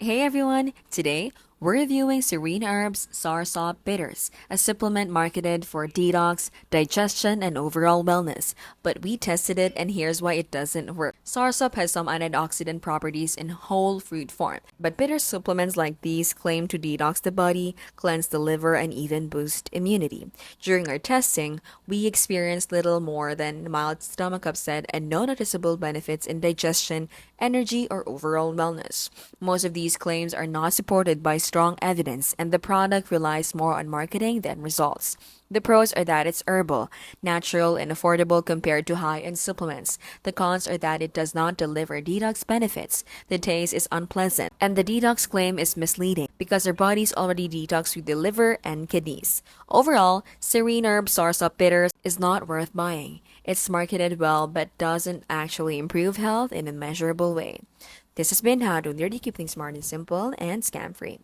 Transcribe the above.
Hey everyone! Today, we're reviewing Serene Herbs Soursop Bitters, a supplement marketed for detox, digestion, and overall wellness. But we tested it and here's why it doesn't work. Soursop has some antioxidant properties in whole fruit form, but bitter supplements like these claim to detox the body, cleanse the liver, and even boost immunity. During our testing, we experienced little more than mild stomach upset and no noticeable benefits in digestion, energy, or overall wellness. Most of these claims are not supported by strong evidence, and the product relies more on marketing than results. The pros are that it's herbal, natural, and affordable compared to high end supplements. The cons are that it does not deliver detox benefits, the taste is unpleasant, and the detox claim is misleading because our bodies already detox with the liver and kidneys. Overall, Serene Herb Soursop Bitters is not worth buying. It's marketed well but doesn't actually improve health in a measurable way. This has been How to Nerdy Keep Things Smart and Simple and Scam Free.